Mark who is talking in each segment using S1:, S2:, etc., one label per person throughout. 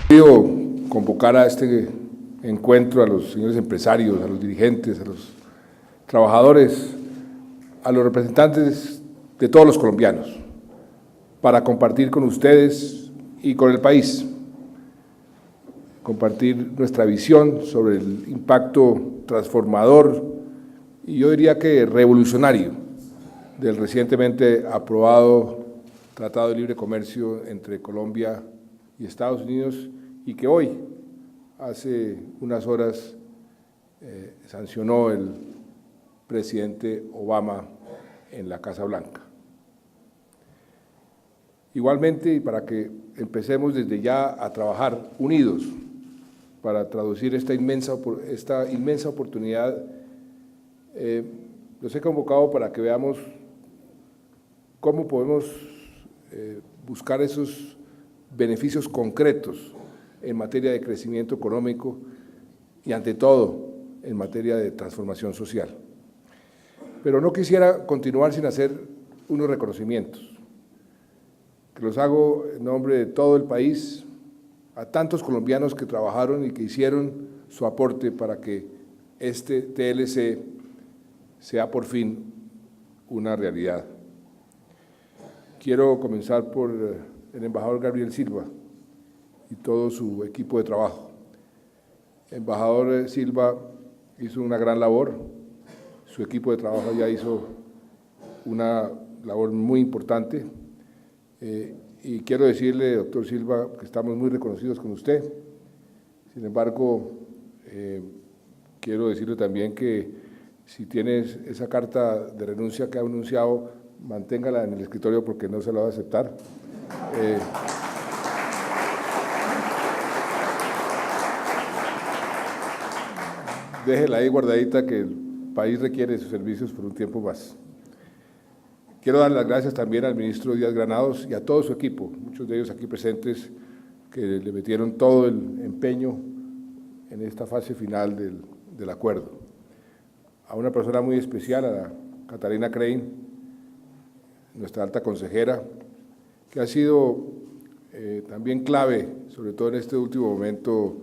S1: Quiero convocar a este encuentro a los señores empresarios, a los dirigentes, a los trabajadores, a los representantes de todos los colombianos, para compartir con ustedes y con el país, compartir nuestra visión sobre el impacto transformador y yo diría que revolucionario del recientemente aprobado Tratado de Libre Comercio entre Colombia y Estados Unidos y que hoy, hace unas horas, sancionó el presidente Obama en la Casa Blanca. Igualmente, y para que empecemos desde ya a trabajar unidos para traducir esta inmensa oportunidad, los he convocado para que veamos cómo podemos buscar esos beneficios concretos en materia de crecimiento económico y, ante todo, en materia de transformación social. Pero no quisiera continuar sin hacer unos reconocimientos, que los hago en nombre de todo el país, a tantos colombianos que trabajaron y que hicieron su aporte para que este TLC sea por fin una realidad. Quiero comenzar por el embajador Gabriel Silva y todo su equipo de trabajo. El embajador Silva hizo una gran labor, su equipo de trabajo ya hizo una labor muy importante y quiero decirle, doctor Silva, que estamos muy reconocidos con usted. Sin embargo, quiero decirle también que si tienes esa carta de renuncia que ha anunciado, manténgala en el escritorio porque no se la va a aceptar. Déjela ahí guardadita que el país requiere sus servicios por un tiempo más. Quiero dar las gracias también al ministro Díaz Granados y a todo su equipo, muchos de ellos aquí presentes, que le metieron todo el empeño en esta fase final del acuerdo. A una persona muy especial, a Catalina Crane, nuestra alta consejera, que ha sido también clave, sobre todo en este último momento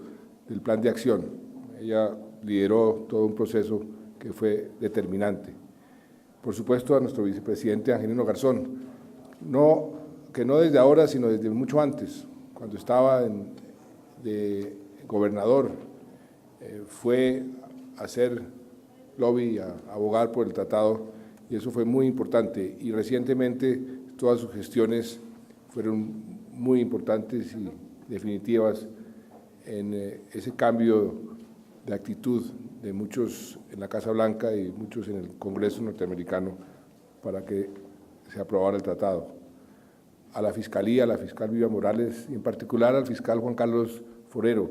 S1: del plan de acción. Ella lideró todo un proceso que fue determinante. Por supuesto, a nuestro vicepresidente Angelino Garzón, que no desde ahora, sino desde mucho antes, cuando estaba de gobernador, fue a hacer lobby, a abogar por el tratado, y eso fue muy importante. Y recientemente todas sus gestiones fueron muy importantes y definitivas en ese cambio de actitud de muchos en la Casa Blanca y muchos en el Congreso norteamericano para que se aprobara el tratado. A la Fiscalía, a la fiscal Vivian Morales y en particular al fiscal Juan Carlos Forero,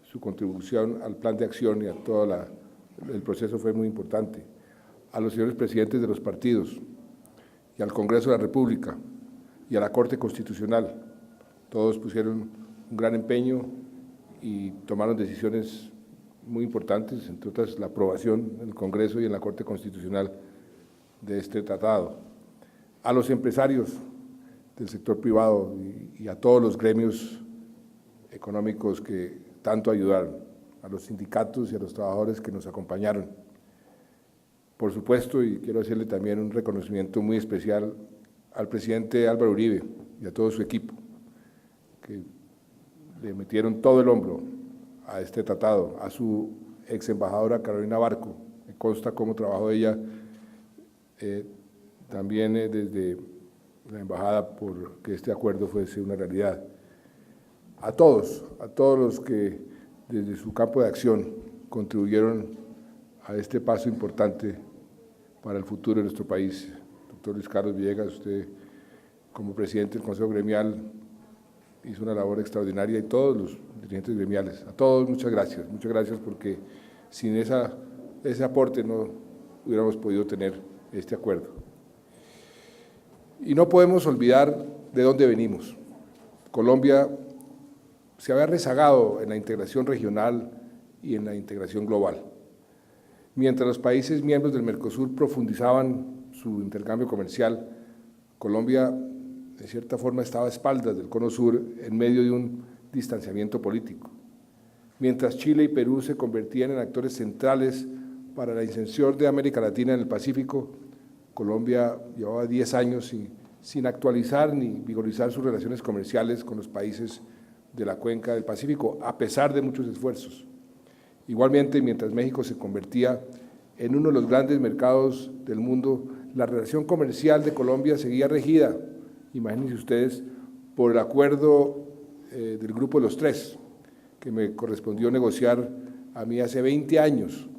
S1: su contribución al plan de acción y a todo el proceso fue muy importante. A los señores presidentes de los partidos y al Congreso de la República y a la Corte Constitucional, todos pusieron un gran empeño y tomaron decisiones muy importantes, entre otras la aprobación en el Congreso y en la Corte Constitucional de este tratado. A los empresarios del sector privado y a todos los gremios económicos que tanto ayudaron, a los sindicatos y a los trabajadores que nos acompañaron. Por supuesto, y quiero hacerle también un reconocimiento muy especial al presidente Álvaro Uribe y a todo su equipo, que le metieron todo el hombro a este tratado, a su ex embajadora Carolina Barco, me consta cómo trabajó ella también desde la embajada por que este acuerdo fuese una realidad. A todos los que desde su campo de acción contribuyeron a este paso importante para el futuro de nuestro país. Doctor Luis Carlos Villegas, usted como presidente del Consejo Gremial hizo una labor extraordinaria y todos los dirigentes gremiales. A todos muchas gracias porque sin ese aporte no hubiéramos podido tener este acuerdo. Y no podemos olvidar de dónde venimos. Colombia se había rezagado en la integración regional y en la integración global. Mientras los países miembros del Mercosur profundizaban su intercambio comercial, Colombia, de cierta forma, estaba a espaldas del Cono Sur en medio de un distanciamiento político. Mientras Chile y Perú se convertían en actores centrales para la inserción de América Latina en el Pacífico, Colombia llevaba 10 años sin actualizar ni vigorizar sus relaciones comerciales con los países de la cuenca del Pacífico, a pesar de muchos esfuerzos. Igualmente, mientras México se convertía en uno de los grandes mercados del mundo, la relación comercial de Colombia seguía regida, imagínense ustedes, por el acuerdo del Grupo de los Tres, que me correspondió negociar a mí hace 20 años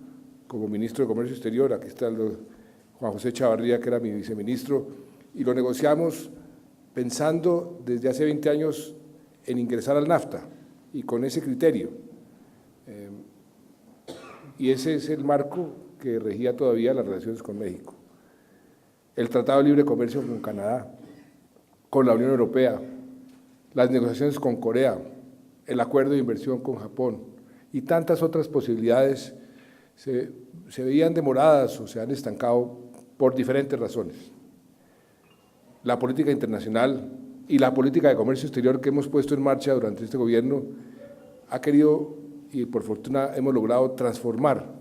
S1: como ministro de Comercio Exterior. Aquí está Juan José Chavarría, que era mi viceministro, y lo negociamos pensando desde hace 20 años en ingresar al NAFTA, y con ese criterio. Y ese es el marco que regía todavía las relaciones con México. El Tratado de Libre Comercio con Canadá, con la Unión Europea, las negociaciones con Corea, el acuerdo de inversión con Japón y tantas otras posibilidades se veían demoradas o se han estancado por diferentes razones. La política internacional y la política de comercio exterior que hemos puesto en marcha durante este gobierno ha querido, y por fortuna hemos logrado, transformar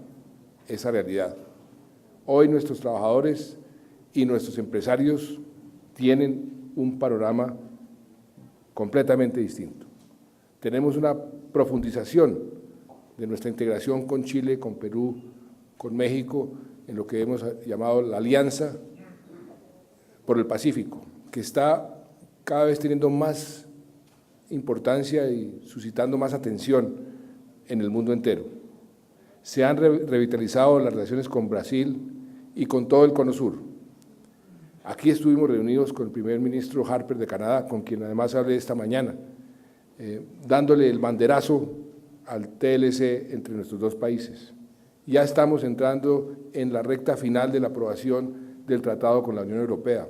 S1: esa realidad. Hoy nuestros trabajadores y nuestros empresarios tienen un panorama completamente distinto. Tenemos una profundización de nuestra integración con Chile, con Perú, con México, en lo que hemos llamado la Alianza por el Pacífico, que está cada vez teniendo más importancia y suscitando más atención en el mundo entero. Se han revitalizado las relaciones con Brasil y con todo el Cono Sur. Aquí estuvimos reunidos con el primer ministro Harper de Canadá, con quien además hablé esta mañana, dándole el banderazo al TLC entre nuestros dos países. Ya estamos entrando en la recta final de la aprobación del tratado con la Unión Europea.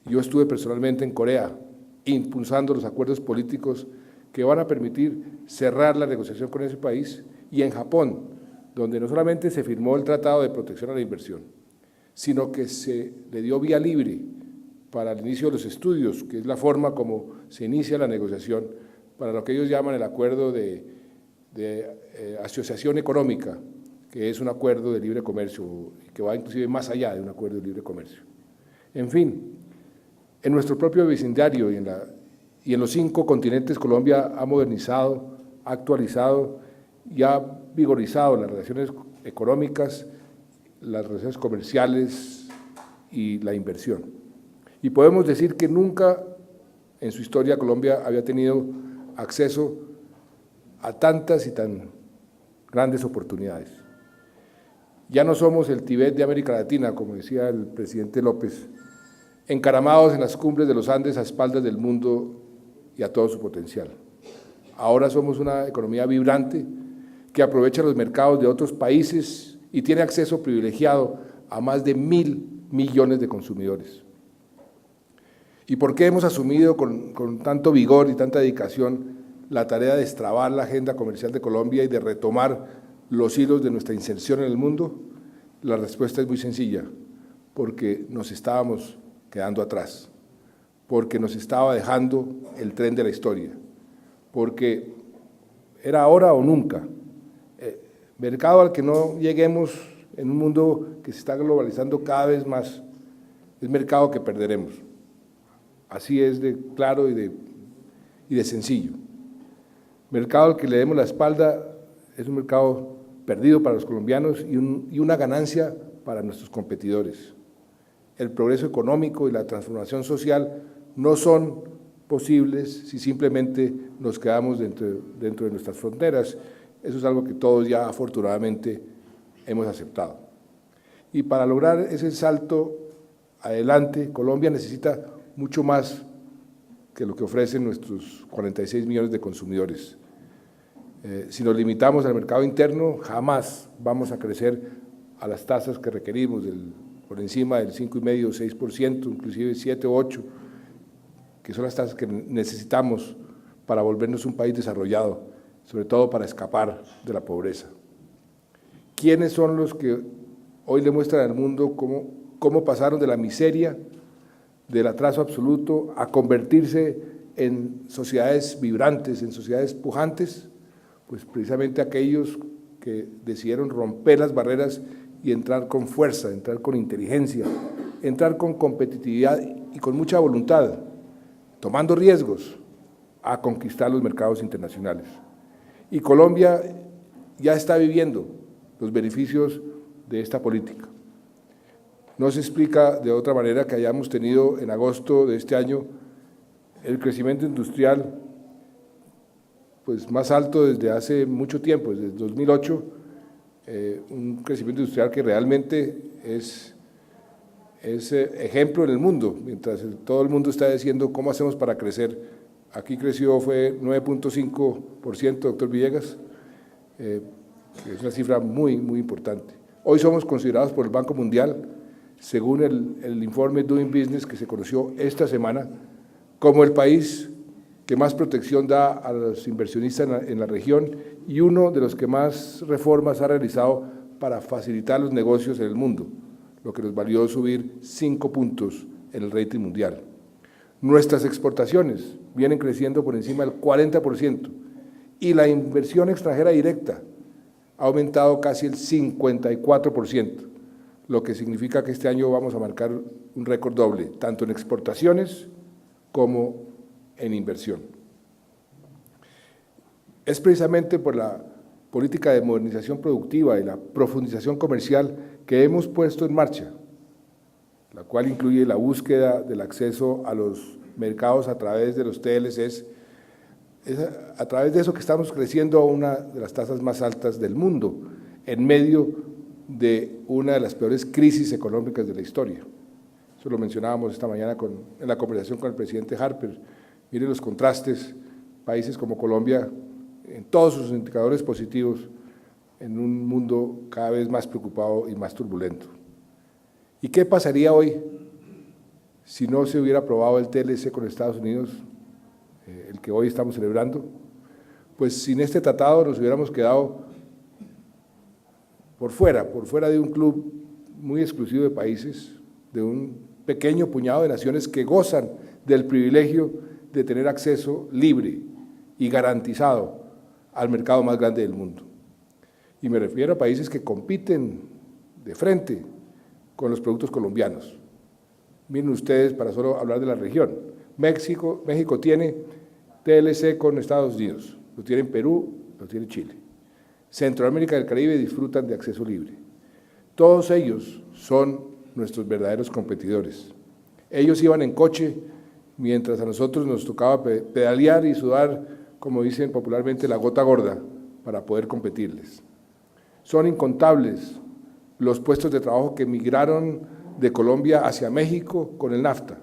S1: Yo estuve personalmente en Corea, impulsando los acuerdos políticos que van a permitir cerrar la negociación con ese país, y en Japón, donde no solamente se firmó el Tratado de Protección a la Inversión, sino que se le dio vía libre para el inicio de los estudios, que es la forma como se inicia la negociación, para lo que ellos llaman el acuerdo de asociación económica, que es un acuerdo de libre comercio, que va inclusive más allá de un acuerdo de libre comercio. En fin, en nuestro propio vecindario y en los 5 continentes, Colombia ha modernizado, ha actualizado y ha vigorizado las relaciones económicas, las relaciones comerciales y la inversión. Y podemos decir que nunca en su historia Colombia había tenido acceso a tantas y tan grandes oportunidades. Ya no somos el Tibet de América Latina, como decía el presidente López, encaramados en las cumbres de los Andes a espaldas del mundo y a todo su potencial. Ahora somos una economía vibrante que aprovecha los mercados de otros países y tiene acceso privilegiado a más de 1.000 millones de consumidores. ¿Y por qué hemos asumido con tanto vigor y tanta dedicación la tarea de destrabar la agenda comercial de Colombia y de retomar los hilos de nuestra inserción en el mundo? La respuesta es muy sencilla: porque nos estábamos quedando atrás, porque nos estaba dejando el tren de la historia, porque era ahora o nunca. Mercado al que no lleguemos en un mundo que se está globalizando cada vez más, es mercado que perderemos. Así es de claro y de sencillo. Mercado al que le demos la espalda es un mercado perdido para los colombianos y una ganancia para nuestros competidores. El progreso económico y la transformación social no son posibles si simplemente nos quedamos dentro de nuestras fronteras. Eso es algo que todos ya afortunadamente hemos aceptado. Y para lograr ese salto adelante, Colombia necesita mucho más que lo que ofrecen nuestros 46 millones de consumidores. Si nos limitamos al mercado interno, jamás vamos a crecer a las tasas que requerimos, por encima del 5,5, 6%, inclusive 7 o 8%, que son las tasas que necesitamos para volvernos un país desarrollado, sobre todo para escapar de la pobreza. ¿Quiénes son los que hoy le muestran al mundo cómo pasaron de la miseria, del atraso absoluto, a convertirse en sociedades vibrantes, en sociedades pujantes, pues precisamente aquellos que decidieron romper las barreras y entrar con fuerza, entrar con inteligencia, entrar con competitividad y con mucha voluntad, tomando riesgos a conquistar los mercados internacionales. Y Colombia ya está viviendo los beneficios de esta política. No se explica de otra manera que hayamos tenido en agosto de este año el crecimiento industrial pues, más alto desde hace mucho tiempo, desde 2008, un crecimiento industrial que realmente es ejemplo en el mundo, mientras todo el mundo está diciendo cómo hacemos para crecer. Aquí creció, fue 9.5%, doctor Villegas, que es una cifra muy, muy importante. Hoy somos considerados por el Banco Mundial, según el informe Doing Business que se conoció esta semana, como el país que más protección da a los inversionistas en la región y uno de los que más reformas ha realizado para facilitar los negocios en el mundo, lo que nos valió subir 5 puntos en el rating mundial. Nuestras exportaciones vienen creciendo por encima del 40% y la inversión extranjera directa ha aumentado casi el 54%, lo que significa que este año vamos a marcar un récord doble, tanto en exportaciones como en inversión. Es precisamente por la política de modernización productiva y la profundización comercial que hemos puesto en marcha, la cual incluye la búsqueda del acceso a los mercados a través de los TLCs, es a través de eso que estamos creciendo a una de las tasas más altas del mundo, en medio de una de las peores crisis económicas de la historia. Eso lo mencionábamos esta mañana en la conversación con el presidente Harper. Miren los contrastes, países como Colombia, en todos sus indicadores positivos, en un mundo cada vez más preocupado y más turbulento. ¿Y qué pasaría hoy si no se hubiera aprobado el TLC con Estados Unidos, el que hoy estamos celebrando? Pues sin este tratado nos hubiéramos quedado por fuera de un club muy exclusivo de países, de un pequeño puñado de naciones que gozan del privilegio de tener acceso libre y garantizado al mercado más grande del mundo. Y me refiero a países que compiten de frente con los productos colombianos. Miren ustedes, para solo hablar de la región, México tiene TLC con Estados Unidos, lo tiene Perú, lo tiene Chile. Centroamérica y el Caribe disfrutan de acceso libre. Todos ellos son nuestros verdaderos competidores. Ellos iban en coche, mientras a nosotros nos tocaba pedalear y sudar, como dicen popularmente, la gota gorda, para poder competirles. Son incontables los puestos de trabajo que migraron de Colombia hacia México con el NAFTA,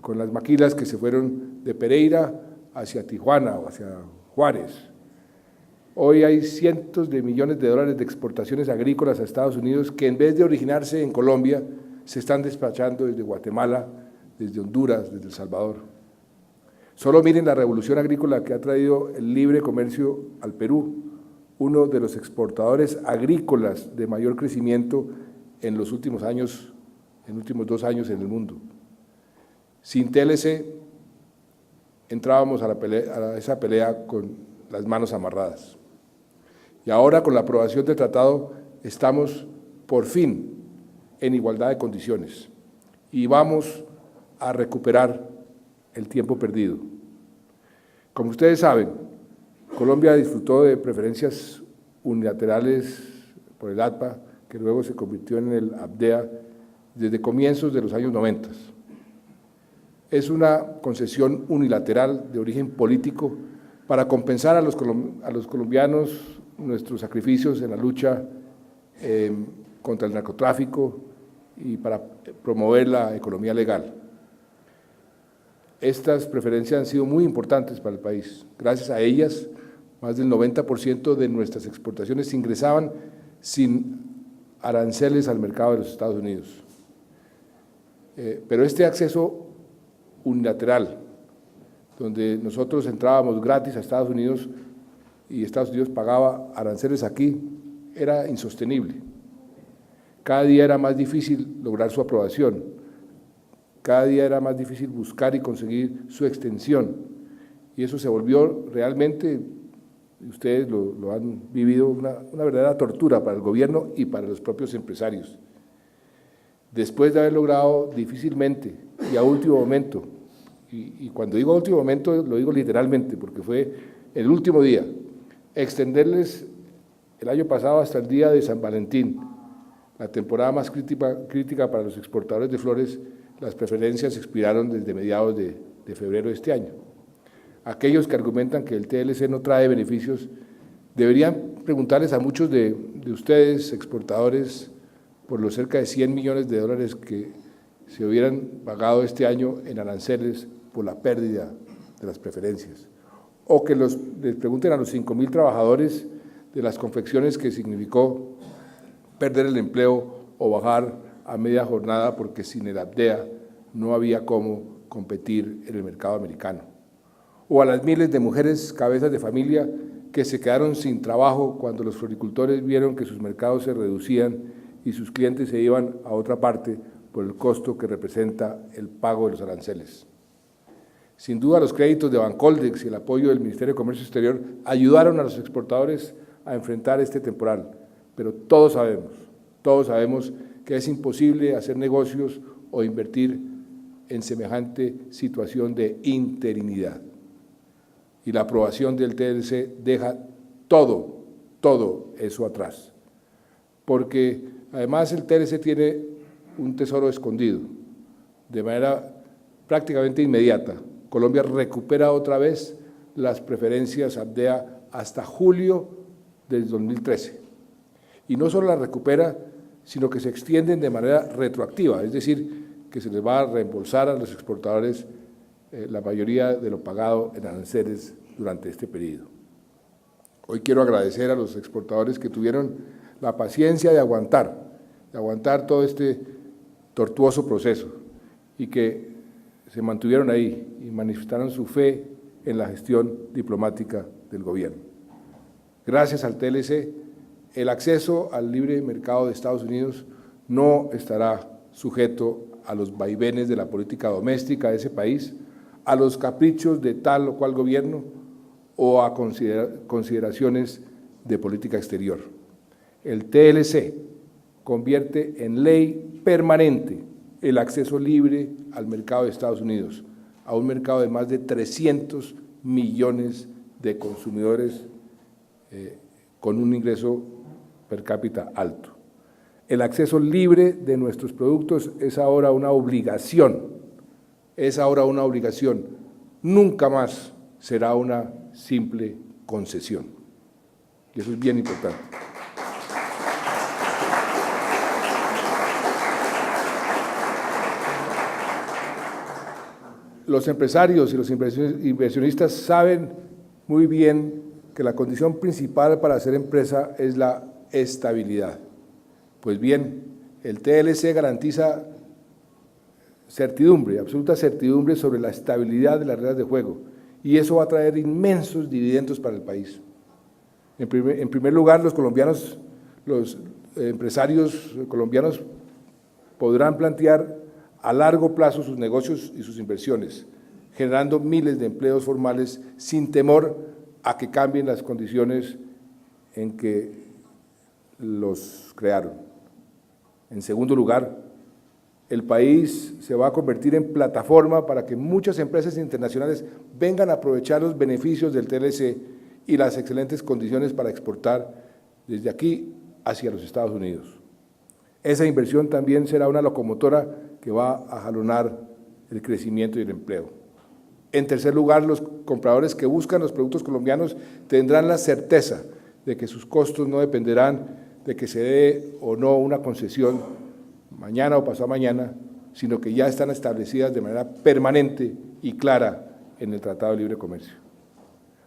S1: con las maquilas que se fueron de Pereira hacia Tijuana o hacia Juárez. Hoy hay cientos de millones de dólares de exportaciones agrícolas a Estados Unidos que en vez de originarse en Colombia, se están despachando desde Guatemala, desde Honduras, desde El Salvador. Solo miren la revolución agrícola que ha traído el libre comercio al Perú, uno de los exportadores agrícolas de mayor crecimiento en los últimos años, en los últimos 2 años en el mundo. Sin TLC entrábamos a esa pelea con las manos amarradas. Y ahora, con la aprobación del tratado, estamos por fin en igualdad de condiciones y vamos a recuperar el tiempo perdido. Como ustedes saben, Colombia disfrutó de preferencias unilaterales por el ATPA, que luego se convirtió en el APDEA desde comienzos de los años 90. Es una concesión unilateral de origen político para compensar a los colombianos nuestros sacrificios en la lucha contra el narcotráfico y para promover la economía legal. Estas preferencias han sido muy importantes para el país. Gracias a ellas, más del 90% de nuestras exportaciones ingresaban sin aranceles al mercado de los Estados Unidos. Pero este acceso unilateral, donde nosotros entrábamos gratis a Estados Unidos y Estados Unidos pagaba aranceles aquí, era insostenible. Cada día era más difícil lograr su aprobación. cada día era más difícil buscar y conseguir su extensión, y eso se volvió realmente, ustedes lo han vivido, una verdadera tortura para el gobierno y para los propios empresarios. Después de haber logrado difícilmente y a último momento, y cuando digo último momento lo digo literalmente, porque fue el último día, extenderles el año pasado hasta el día de San Valentín, la temporada más crítica para los exportadores de flores. Las preferencias expiraron desde mediados de febrero de este año. Aquellos que argumentan que el TLC no trae beneficios, deberían preguntarles a muchos de ustedes, exportadores, por los cerca de 100 millones de dólares que se hubieran pagado este año en aranceles por la pérdida de las preferencias. O que les pregunten a los 5.000 trabajadores de las confecciones que significó perder el empleo o bajar a media jornada porque sin el APDEA no había cómo competir en el mercado americano. O a las miles de mujeres cabezas de familia que se quedaron sin trabajo cuando los floricultores vieron que sus mercados se reducían y sus clientes se iban a otra parte por el costo que representa el pago de los aranceles. Sin duda, los créditos de Bancoldex y el apoyo del Ministerio de Comercio Exterior ayudaron a los exportadores a enfrentar este temporal, pero todos sabemos que es imposible hacer negocios o invertir en semejante situación de interinidad. Y la aprobación del TLC deja todo eso atrás, porque además el TLC tiene un tesoro escondido. De manera prácticamente inmediata, Colombia recupera otra vez las preferencias APDEA hasta julio del 2013. Y no solo las recupera, sino que se extienden de manera retroactiva, es decir, que se les va a reembolsar a los exportadores la mayoría de lo pagado en aranceles durante este periodo. Hoy quiero agradecer a los exportadores que tuvieron la paciencia de aguantar todo este tortuoso proceso y que se mantuvieron ahí y manifestaron su fe en la gestión diplomática del gobierno. Gracias al TLC, el acceso al libre mercado de Estados Unidos no estará sujeto a los vaivenes de la política doméstica de ese país, a los caprichos de tal o cual gobierno o a consideraciones de política exterior. El TLC convierte en ley permanente el acceso libre al mercado de Estados Unidos, a un mercado de más de 300 millones de consumidores con un ingreso per cápita alto. El acceso libre de nuestros productos es ahora una obligación, nunca más será una simple concesión. Y eso es bien importante. Los empresarios y los inversionistas saben muy bien que la condición principal para hacer empresa es la estabilidad. Pues bien, el TLC garantiza certidumbre, absoluta certidumbre sobre la estabilidad de las reglas de juego, y eso va a traer inmensos dividendos para el país. En primer lugar, los empresarios colombianos podrán plantear a largo plazo sus negocios y sus inversiones, generando miles de empleos formales sin temor a que cambien las condiciones en que los crearon. En segundo lugar, el país se va a convertir en plataforma para que muchas empresas internacionales vengan a aprovechar los beneficios del TLC y las excelentes condiciones para exportar desde aquí hacia los Estados Unidos. Esa inversión también será una locomotora que va a jalonar el crecimiento y el empleo. En tercer lugar, los compradores que buscan los productos colombianos tendrán la certeza de que sus costos no dependerán de que se dé o no una concesión mañana o pasado mañana, sino que ya están establecidas de manera permanente y clara en el Tratado de Libre Comercio.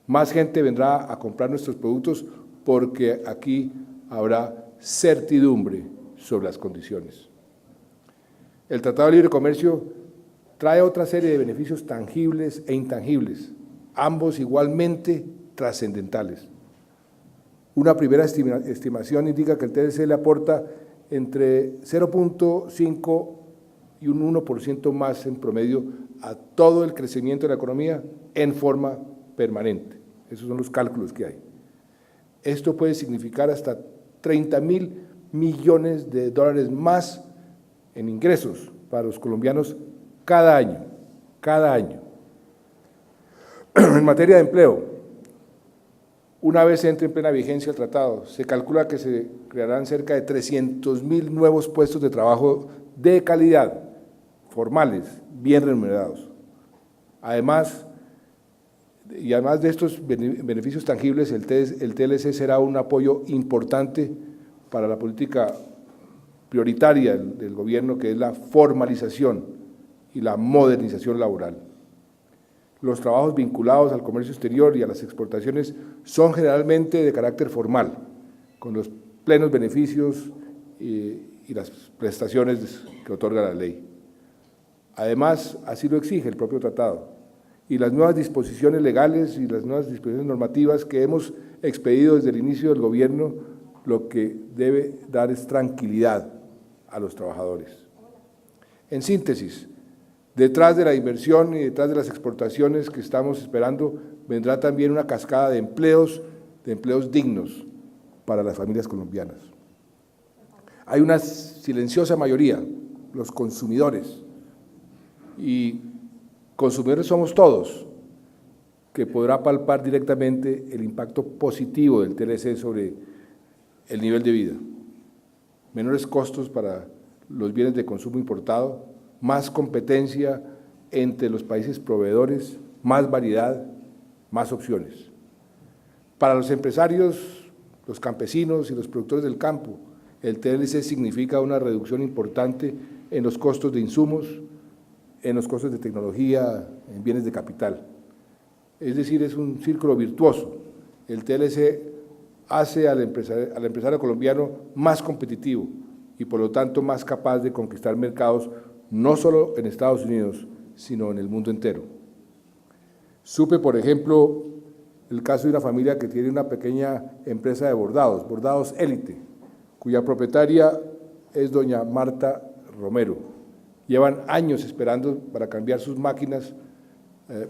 S1: Más gente vendrá a comprar nuestros productos porque aquí habrá certidumbre sobre las condiciones. El Tratado de Libre Comercio trae otra serie de beneficios tangibles e intangibles, ambos igualmente trascendentales. Una primera estimación indica que el TLC le aporta entre 0.5 y un 1% más en promedio a todo el crecimiento de la economía en forma permanente. Esos son los cálculos que hay. Esto puede significar hasta 30.000 millones de dólares más en ingresos para los colombianos cada año, cada año. En materia de empleo, una vez entre en plena vigencia el tratado, se calcula que se crearán cerca de 300.000 nuevos puestos de trabajo de calidad, formales, bien remunerados. Además de estos beneficios tangibles, el TLC será un apoyo importante para la política prioritaria del gobierno, que es la formalización y la modernización laboral. Los trabajos vinculados al comercio exterior y a las exportaciones son generalmente de carácter formal, con los plenos beneficios y las prestaciones que otorga la ley. Además, así lo exige el propio tratado, y las nuevas disposiciones legales y las nuevas disposiciones normativas que hemos expedido desde el inicio del gobierno, lo que debe dar es tranquilidad a los trabajadores. En síntesis, detrás de la inversión y detrás de las exportaciones que estamos esperando, vendrá también una cascada de empleos dignos para las familias colombianas. Hay una silenciosa mayoría, los consumidores, y consumidores somos todos, que podrá palpar directamente el impacto positivo del TLC sobre el nivel de vida. Menores costos para los bienes de consumo importado, más competencia entre los países proveedores, más variedad, más opciones. Para los empresarios, los campesinos y los productores del campo, el TLC significa una reducción importante en los costos de insumos, en los costos de tecnología, en bienes de capital. Es decir, es un círculo virtuoso. El TLC hace al empresario colombiano más competitivo y por lo tanto más capaz de conquistar mercados no solo en Estados Unidos, sino en el mundo entero. Supe, por ejemplo, el caso de una familia que tiene una pequeña empresa de bordados, Bordados Élite, cuya propietaria es doña Marta Romero. Llevan años esperando para cambiar sus máquinas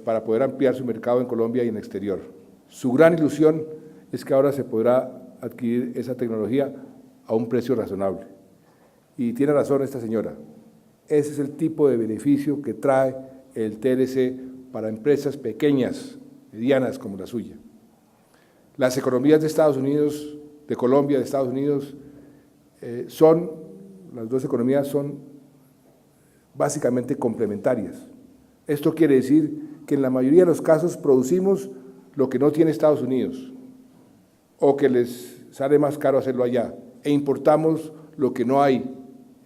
S1: para poder ampliar su mercado en Colombia y en el exterior. Su gran ilusión es que ahora se podrá adquirir esa tecnología a un precio razonable. Y tiene razón esta señora, ese es el tipo de beneficio que trae el TLC para empresas pequeñas, medianas como la suya. Las economías de Estados Unidos, de Colombia, de Estados Unidos, las dos economías son básicamente complementarias. Esto quiere decir que en la mayoría de los casos producimos lo que no tiene Estados Unidos o que les sale más caro hacerlo allá e importamos lo que no hay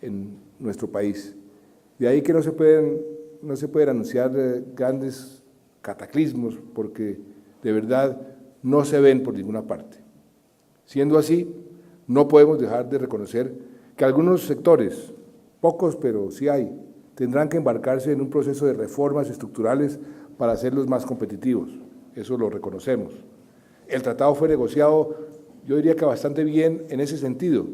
S1: en nuestro país. De ahí que no se pueden anunciar grandes cataclismos porque de verdad no se ven por ninguna parte. Siendo así, no podemos dejar de reconocer que algunos sectores, pocos pero sí hay, tendrán que embarcarse en un proceso de reformas estructurales para hacerlos más competitivos, eso lo reconocemos. El tratado fue negociado, yo diría que bastante bien en ese sentido,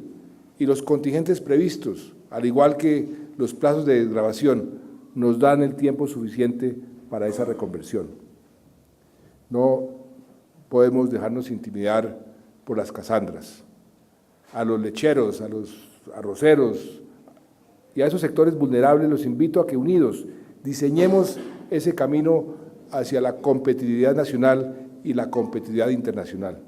S1: y los contingentes previstos, al igual que los plazos de desgravación, nos dan el tiempo suficiente para esa reconversión. No podemos dejarnos intimidar por las casandras. A los lecheros, a los arroceros, y a esos sectores vulnerables los invito a que unidos diseñemos ese camino hacia la competitividad nacional y la competitividad internacional.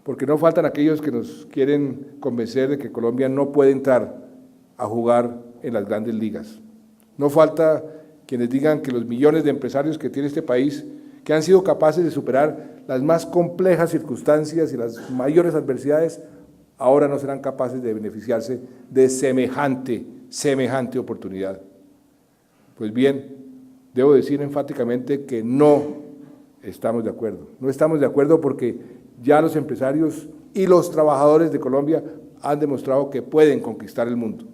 S1: Porque no faltan aquellos que nos quieren convencer de que Colombia no puede entrar a jugar en las grandes ligas. No falta quienes digan que los millones de empresarios que tiene este país, que han sido capaces de superar las más complejas circunstancias y las mayores adversidades, ahora no serán capaces de beneficiarse de semejante oportunidad. Pues bien, debo decir enfáticamente que no estamos de acuerdo. No estamos de acuerdo porque ya los empresarios y los trabajadores de Colombia han demostrado que pueden conquistar el mundo.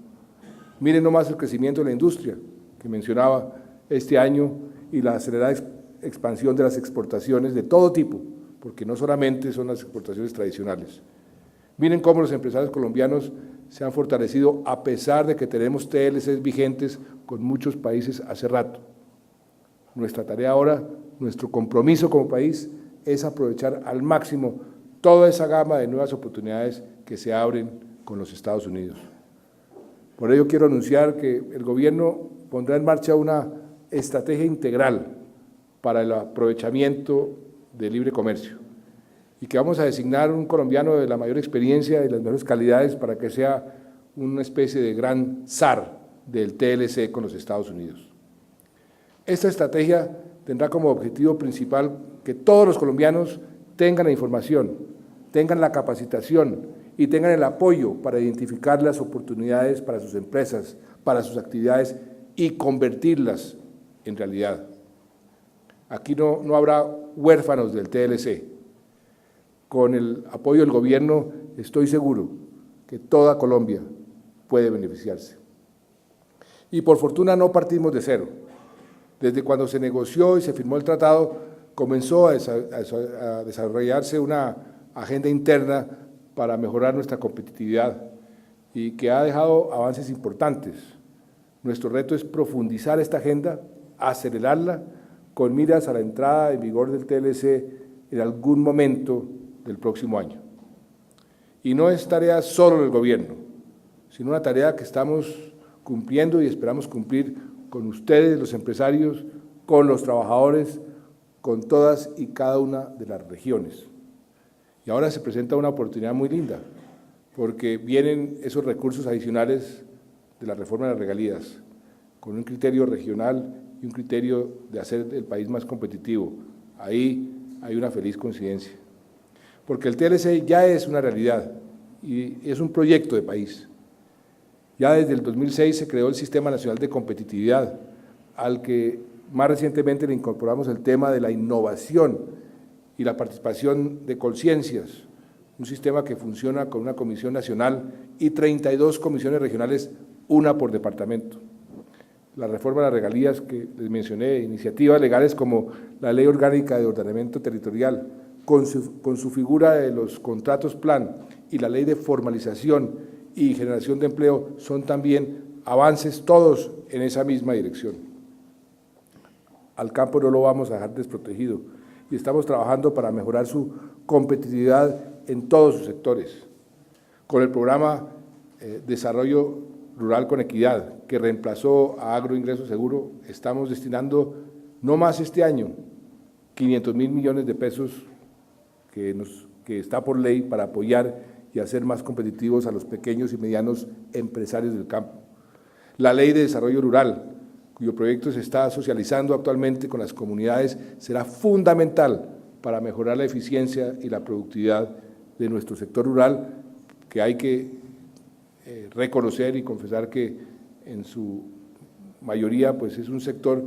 S1: Miren nomás el crecimiento de la industria que mencionaba este año y la acelerada expansión de las exportaciones de todo tipo, porque no solamente son las exportaciones tradicionales. Miren cómo los empresarios colombianos se han fortalecido a pesar de que tenemos TLCs vigentes con muchos países hace rato. Nuestra tarea ahora, nuestro compromiso como país, es aprovechar al máximo toda esa gama de nuevas oportunidades que se abren con los Estados Unidos. Por ello quiero anunciar que el Gobierno pondrá en marcha una estrategia integral para el aprovechamiento del libre comercio y que vamos a designar un colombiano de la mayor experiencia y las mejores calidades para que sea una especie de gran zar del TLC con los Estados Unidos. Esta estrategia tendrá como objetivo principal que todos los colombianos tengan la información, tengan la capacitación y tengan el apoyo para identificar las oportunidades para sus empresas, para sus actividades y convertirlas en realidad. Aquí no habrá huérfanos del TLC. Con el apoyo del Gobierno estoy seguro que toda Colombia puede beneficiarse. Y por fortuna no partimos de cero. Desde cuando se negoció y se firmó el tratado, comenzó a desarrollarse una agenda interna para mejorar nuestra competitividad y que ha dejado avances importantes. Nuestro reto es profundizar esta agenda, acelerarla, con miras a la entrada en vigor del TLC en algún momento del próximo año. Y no es tarea solo del Gobierno, sino una tarea que estamos cumpliendo y esperamos cumplir con ustedes, los empresarios, con los trabajadores, con todas y cada una de las regiones. Y ahora se presenta una oportunidad muy linda, porque vienen esos recursos adicionales de la reforma de las regalías, con un criterio regional y un criterio de hacer el país más competitivo. Ahí hay una feliz coincidencia, porque el TLC ya es una realidad y es un proyecto de país. Ya desde el 2006 se creó el Sistema Nacional de Competitividad, al que más recientemente le incorporamos el tema de la innovación y la participación de Colciencias, un sistema que funciona con una comisión nacional y 32 comisiones regionales, una por departamento. La reforma de las regalías que les mencioné, iniciativas legales como la Ley Orgánica de Ordenamiento Territorial, con su figura de los contratos plan y la Ley de Formalización y Generación de Empleo, son también avances todos en esa misma dirección. Al campo no lo vamos a dejar desprotegido y estamos trabajando para mejorar su competitividad en todos sus sectores. Con el programa Desarrollo Rural con Equidad, que reemplazó a Agroingreso Seguro, estamos destinando no más este año 500.000 millones de pesos que está por ley para apoyar y hacer más competitivos a los pequeños y medianos empresarios del campo. La Ley de Desarrollo Rural, cuyo proyecto se está socializando actualmente con las comunidades, será fundamental para mejorar la eficiencia y la productividad de nuestro sector rural, que hay que reconocer y confesar que en su mayoría pues es un sector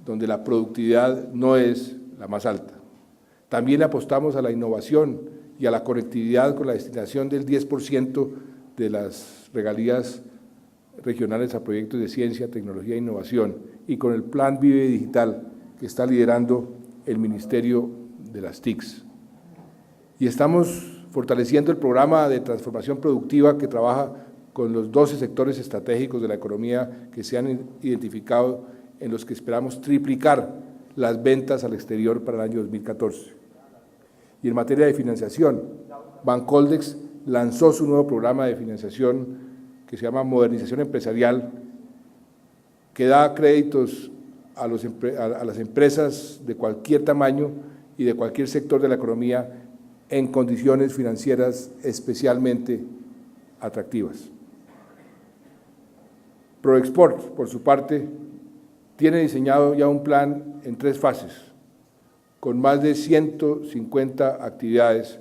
S1: donde la productividad no es la más alta. También apostamos a la innovación y a la conectividad con la destinación del 10% de las regalías regionales a proyectos de ciencia, tecnología e innovación, y con el Plan Vive Digital que está liderando el Ministerio de las TICs. Y estamos fortaleciendo el programa de transformación productiva que trabaja con los 12 sectores estratégicos de la economía que se han identificado, en los que esperamos triplicar las ventas al exterior para el año 2014. Y en materia de financiación, Bancoldex lanzó su nuevo programa de financiación que se llama Modernización Empresarial, que da créditos a las empresas de cualquier tamaño y de cualquier sector de la economía en condiciones financieras especialmente atractivas. Proexport, por su parte, tiene diseñado ya un plan en 3 fases, con más de 150 actividades,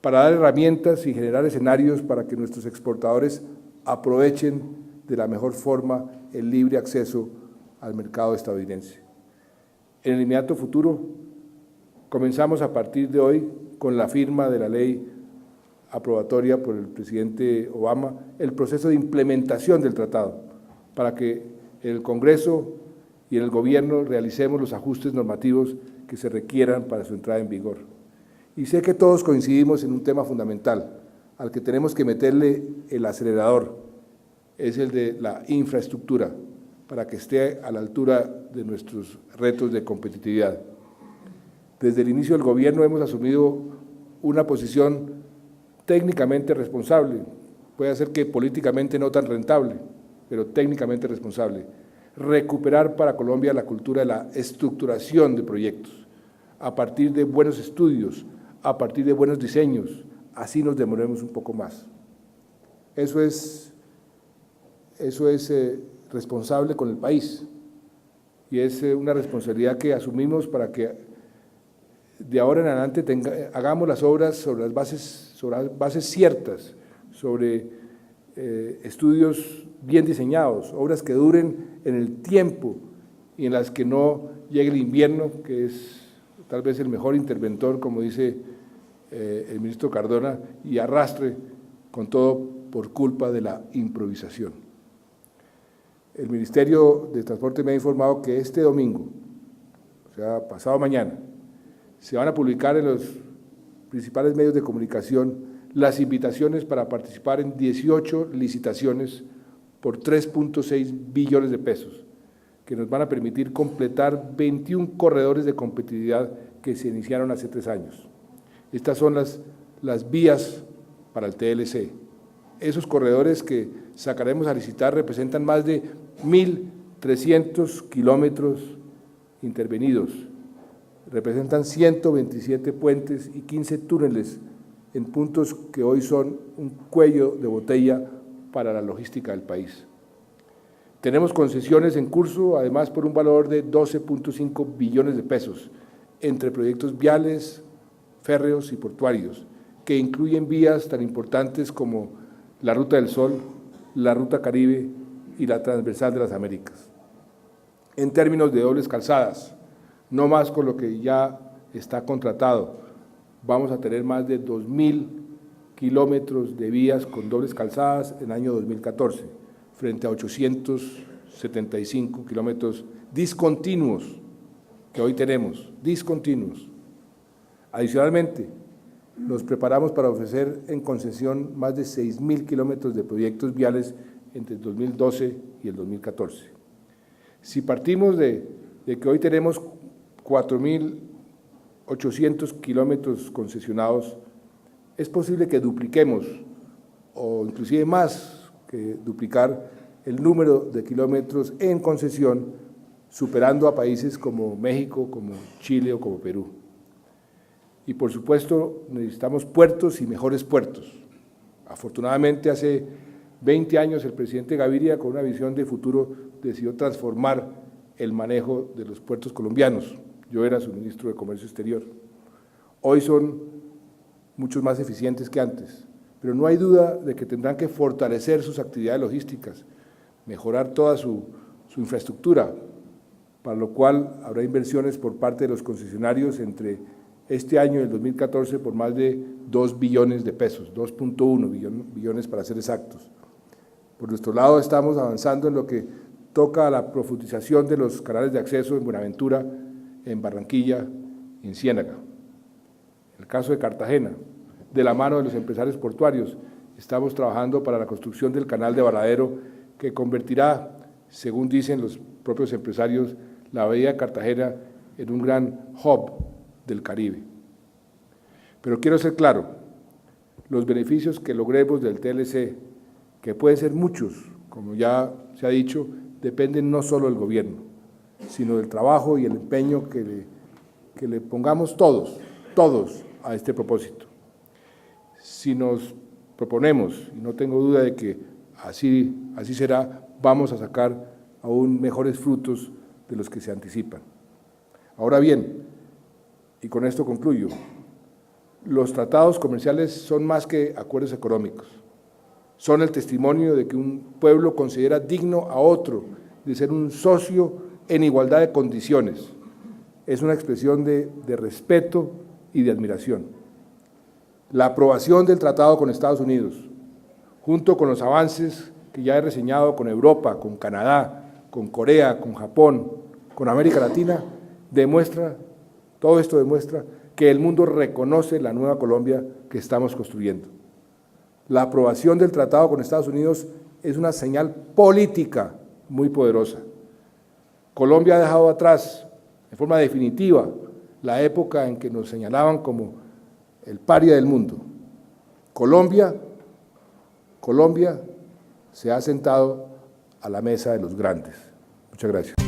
S1: para dar herramientas y generar escenarios para que nuestros exportadores aprovechen de la mejor forma el libre acceso al mercado estadounidense. En el inmediato futuro, comenzamos a partir de hoy, con la firma de la ley aprobatoria por el presidente Obama, el proceso de implementación del tratado, para que el Congreso y el Gobierno realicemos los ajustes normativos que se requieran para su entrada en vigor. Y sé que todos coincidimos en un tema fundamental: al que tenemos que meterle el acelerador es el de la infraestructura, para que esté a la altura de nuestros retos de competitividad. Desde el inicio del gobierno hemos asumido una posición técnicamente responsable, puede ser que políticamente no tan rentable, pero técnicamente responsable. Recuperar para Colombia la cultura de la estructuración de proyectos, a partir de buenos estudios, a partir de buenos diseños, así nos demoremos un poco más. Eso es responsable con el país y es una responsabilidad que asumimos para que de ahora en adelante hagamos las obras sobre las bases ciertas, sobre estudios bien diseñados, obras que duren en el tiempo y en las que no llegue el invierno, que es tal vez el mejor interventor, como dice el ministro Cardona, y arrastre con todo por culpa de la improvisación. El Ministerio de Transporte me ha informado que este domingo, o sea, pasado mañana, se van a publicar en los principales medios de comunicación las invitaciones para participar en 18 licitaciones por 3.6 billones de pesos, que nos van a permitir completar 21 corredores de competitividad que se iniciaron hace 3 años. Estas son las vías para el TLC. Esos corredores que sacaremos a licitar representan más de 1.300 kilómetros intervenidos, representan 127 puentes y 15 túneles en puntos que hoy son un cuello de botella para la logística del país. Tenemos concesiones en curso, además por un valor de 12.5 billones de pesos, entre proyectos viales, férreos y portuarios, que incluyen vías tan importantes como la Ruta del Sol, la Ruta Caribe y la Transversal de las Américas. En términos de dobles calzadas, no más con lo que ya está contratado, vamos a tener más de 2.000 kilómetros de vías con dobles calzadas en el año 2014, frente a 875 kilómetros discontinuos que hoy tenemos, discontinuos. Adicionalmente, nos preparamos para ofrecer en concesión más de 6.000 kilómetros de proyectos viales entre el 2012 y el 2014. Si partimos de que hoy tenemos 4.800 kilómetros concesionados, es posible que dupliquemos, o inclusive más que duplicar, el número de kilómetros en concesión, superando a países como México, como Chile o como Perú. Y por supuesto necesitamos puertos y mejores puertos. Afortunadamente hace 20 años el presidente Gaviria, con una visión de futuro, decidió transformar el manejo de los puertos colombianos. Yo era su ministro de Comercio Exterior. Hoy son muchos más eficientes que antes, pero no hay duda de que tendrán que fortalecer sus actividades logísticas, mejorar toda su infraestructura, para lo cual habrá inversiones por parte de los concesionarios entre este año y el 2014 por más de 2 billones de pesos, 2.1 billones para ser exactos. Por nuestro lado estamos avanzando en lo que toca a la profundización de los canales de acceso en Buenaventura, en Barranquilla y en Ciénaga. En el caso de Cartagena, de la mano de los empresarios portuarios, estamos trabajando para la construcción del canal de Varadero, que convertirá, según dicen los propios empresarios, la bahía de Cartagena en un gran hub del Caribe. Pero quiero ser claro, los beneficios que logremos del TLC, que pueden ser muchos, como ya se ha dicho, dependen no solo del gobierno, sino del trabajo y el empeño que le pongamos todos a este propósito. Si nos proponemos, y no tengo duda de que así será, vamos a sacar aún mejores frutos de los que se anticipan. Ahora bien, y con esto concluyo, los tratados comerciales son más que acuerdos económicos, son el testimonio de que un pueblo considera digno a otro de ser un socio en igualdad de condiciones. Es una expresión de respeto y de admiración. La aprobación del tratado con Estados Unidos, junto con los avances que ya he reseñado con Europa, con Canadá, con Corea, con Japón, con América Latina, todo esto demuestra que el mundo reconoce la nueva Colombia que estamos construyendo. La aprobación del tratado con Estados Unidos es una señal política muy poderosa. Colombia ha dejado atrás, de forma definitiva, la época en que nos señalaban como el paria del mundo. Colombia se ha sentado a la mesa de los grandes. Muchas gracias.